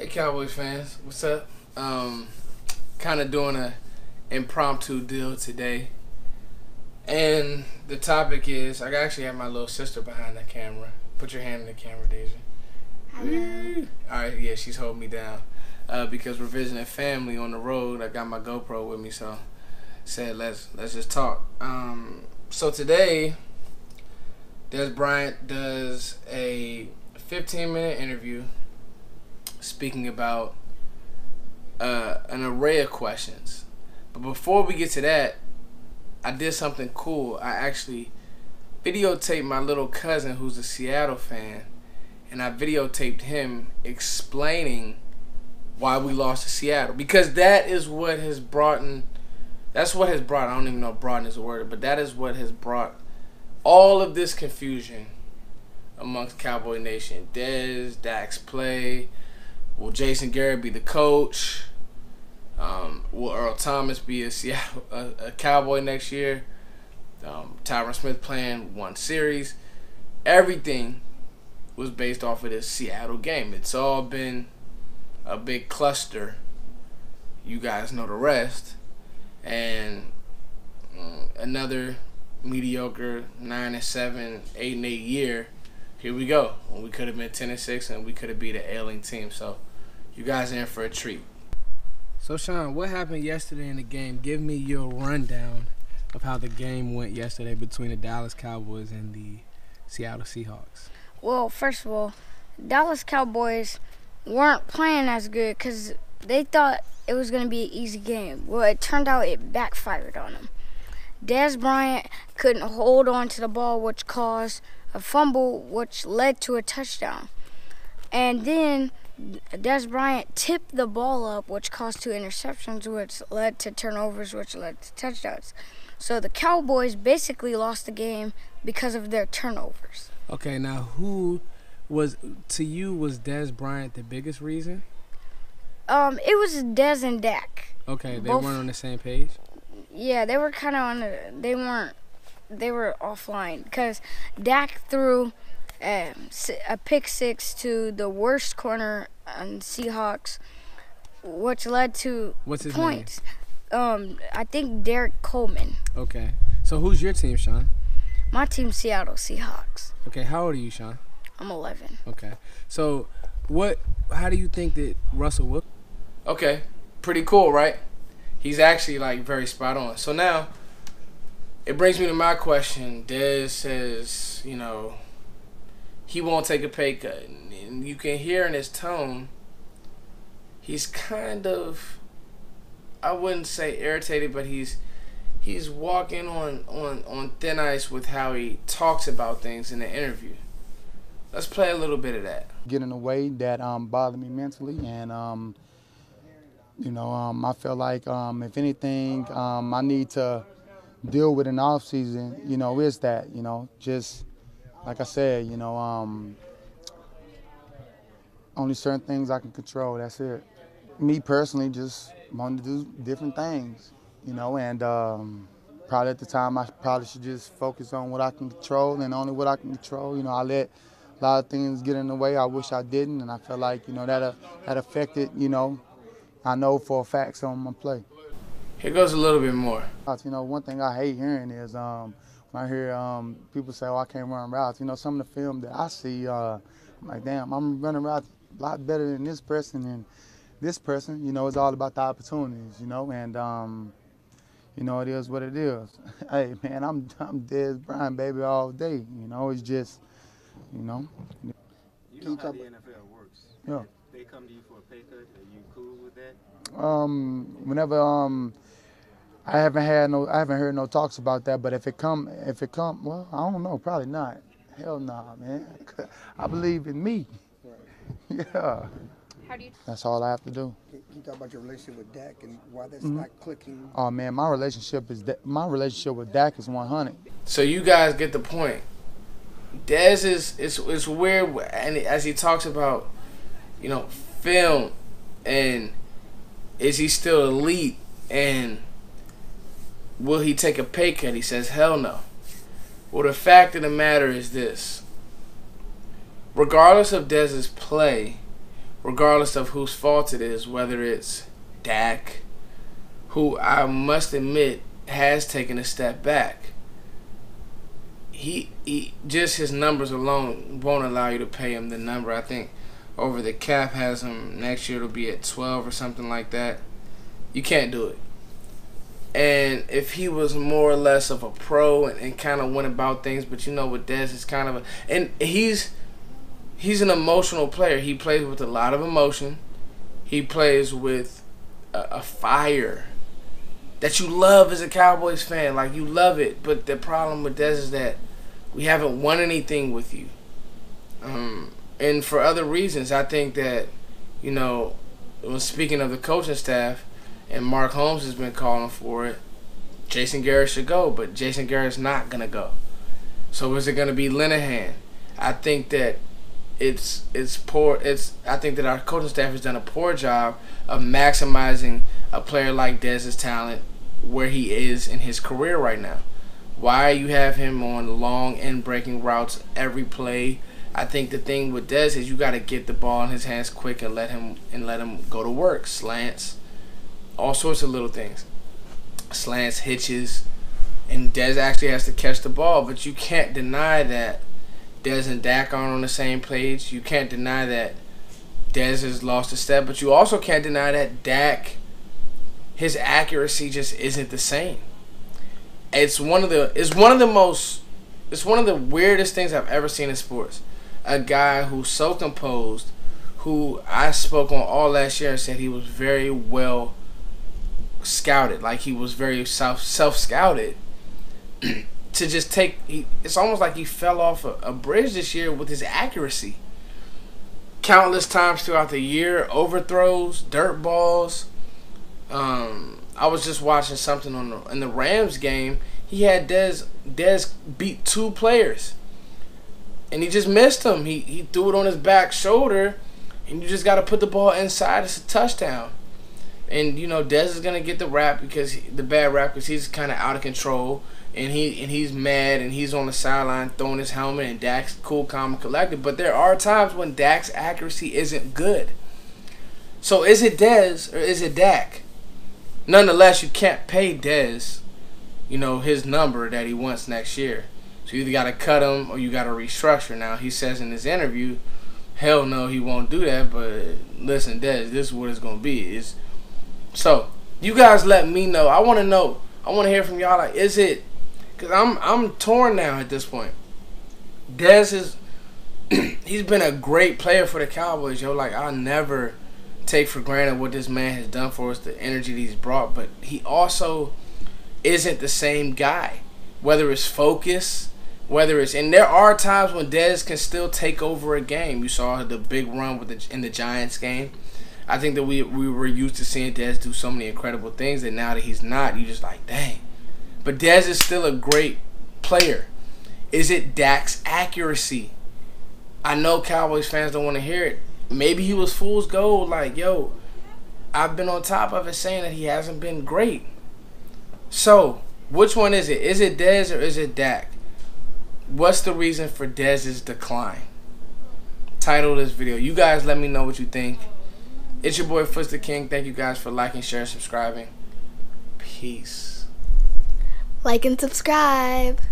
Hey Cowboys fans, what's up? Kind of doing a impromptu deal today, and the topic is I actually have my little sister behind the camera. Put your hand in the camera, Deja. Hello. All right, yeah, she's holding me down because we're visiting family on the road. I got my GoPro with me, so said let's just talk. So today, Dez Bryant does a 15-minute interview speaking about an array of questions. But before we get to that, I did something cool. I actually videotaped my little cousin who's a Seattle fan, and I videotaped him explaining why we lost to Seattle, because that is what has brought in, that's what has brought, I don't even know if brought is a word, but that is what has brought all of this confusion amongst Cowboy Nation. Dez, Dak's play. Will Jason Garrett be the coach? Will Earl Thomas be a Cowboy next year? Tyron Smith playing one series. Everything was based off of this Seattle game. It's all been a big cluster. You guys know the rest. And another mediocre 9-7, 8-8 year. Here we go. When we could have been 10-6 and we could have beat an ailing team. So you guys are in for a treat. So Sean, what happened yesterday in the game? Give me your rundown of how the game went yesterday between the Dallas Cowboys and the Seattle Seahawks. Well, first of all, Dallas Cowboys weren't playing as good because they thought it was going to be an easy game. Well, it turned out it backfired on them. Dez Bryant couldn't hold on to the ball, which caused a fumble, which led to a touchdown. And then Dez Bryant tipped the ball up, which caused 2 interceptions, which led to turnovers, which led to touchdowns. So the Cowboys basically lost the game because of their turnovers. Okay, now who was, to you, was Dez Bryant the biggest reason? It was Dez and Dak. Okay, they weren't on the same page? Yeah, they were kind of on the, they were offline because Dak threw a pick six to the worst corner on Seahawks, which led to points. I think Derek Coleman. Okay. So who's your team, Sean? My team's Seattle Seahawks. Okay, how old are you, Sean? I'm 11. Okay. So how do you think that Russell will? Okay, pretty cool, right? He's actually like very spot on. So now it brings me to my question. Dez says, you know, he won't take a pay cut. And you can hear in his tone, he's kind of, I wouldn't say irritated, but he's walking on thin ice with how he talks about things in the interview. Let's play a little bit of that. Get in a way that bothered me mentally, and you know, I feel like if anything, I need to deal with in the off season. You know, is that, you know, just like I said, you know, only certain things I can control. That's it. Me personally, just wanted to do different things, you know, and probably at the time I probably should just focus on what I can control and only what I can control. You know, I let a lot of things get in the way. I wish I didn't, and I feel like, you know, that affected, you know, I know for a fact some of my play. Here goes a little bit more. You know, one thing I hate hearing is when I hear people say, "Oh, I can't run routes." You know, some of the film that I see, I'm like, damn, I'm running routes a lot better than this person and this person. You know, it's all about the opportunities, you know, and you know, it is what it is. Hey, man, I'm Dez Bryant, baby, all day. You know, it's just, you know. You know how the NFL works. Yeah. If they come to you for a pay cut, are you cool with that? Whenever I haven't heard no talks about that. But if it come, well, I don't know, probably not. Hell nah, man. I believe in me. Right. Yeah. How do you? That's all I have to do. Can you talk about your relationship with Dak and why that's not clicking? Oh man, my relationship with Dak is 100. So you guys get the point. Dez it's weird, and as he talks about, you know, film and is he still elite and will he take a pay cut? He says hell no. Well, the fact of the matter is this: regardless of Dez's play, regardless of whose fault it is, whether it's Dak, who I must admit has taken a step back. He just his numbers alone won't allow you to pay him the number. I think over the cap has him next year. It'll be at 12 or something like that. You can't do it. And if he was more or less of a pro and kind of went about things, but you know what, Dez is kind of and he's an emotional player. He plays with a lot of emotion. He plays with a fire that you love as a Cowboys fan. Like, you love it. But the problem with Dez is that we haven't won anything with you. And for other reasons, I think that, you know, speaking of the coaching staff, and Mark Holmes has been calling for it, Jason Garrett should go, but Jason Garrett's not going to go. So is it going to be Linehan? I think that it's poor. I think that our coaching staff has done a poor job of maximizing a player like Dez's talent where he is in his career right now. Why you have him on long end breaking routes every play? I think the thing with Dez is you got to get the ball in his hands quick and let him go to work. Slants, all sorts of little things. Slants, hitches, and Dez actually has to catch the ball, but you can't deny that Dez and Dak aren't on the same page. You can't deny that Dez has lost a step, but you also can't deny that Dak, his accuracy just isn't the same. It's one of the weirdest things I've ever seen in sports. A guy who's so composed, who I spoke on all last year and said he was very well scouted, like he was very self-scouted, to just take, it's almost like he fell off a bridge this year with his accuracy. Countless times throughout the year, overthrows, dirt balls. I was just watching something in the Rams game. He had Dez beat 2 players, and he just missed him. He threw it on his back shoulder, and you just got to put the ball inside. It's a touchdown. And you know Dez is gonna get the bad rap because he's kind of out of control, and he's mad, and he's on the sideline throwing his helmet, and Dak's cool, calm, and collected. But there are times when Dak's accuracy isn't good. So is it Dez or is it Dak? Nonetheless, you can't pay Dez, you know, his number that he wants next year. So you either got to cut him or you got to restructure. Now, he says in his interview, hell no, he won't do that. But listen, Dez, this is what it's going to be. So you guys let me know. I want to know. I want to hear from y'all. Like, is it? Because I'm torn now at this point. Dez is, he's been a great player for the Cowboys, yo. Like, I'll never take for granted what this man has done for us, the energy that he's brought. But he also isn't the same guy. Whether it's focus, and there are times when Dez can still take over a game. You saw the big run in the Giants game. I think that we were used to seeing Dez do so many incredible things that now that he's not, you just like, dang. But Dez is still a great player. Is it Dak's accuracy? I know Cowboys fans don't want to hear it. Maybe he was fool's gold. Like, yo, I've been on top of it saying that he hasn't been great. So, which one is it? Is it Dez or is it Dak? What's the reason for Dez's decline? Title of this video. You guys let me know what you think. It's your boy Foots the King. Thank you guys for liking, sharing, subscribing. Peace. Like and subscribe.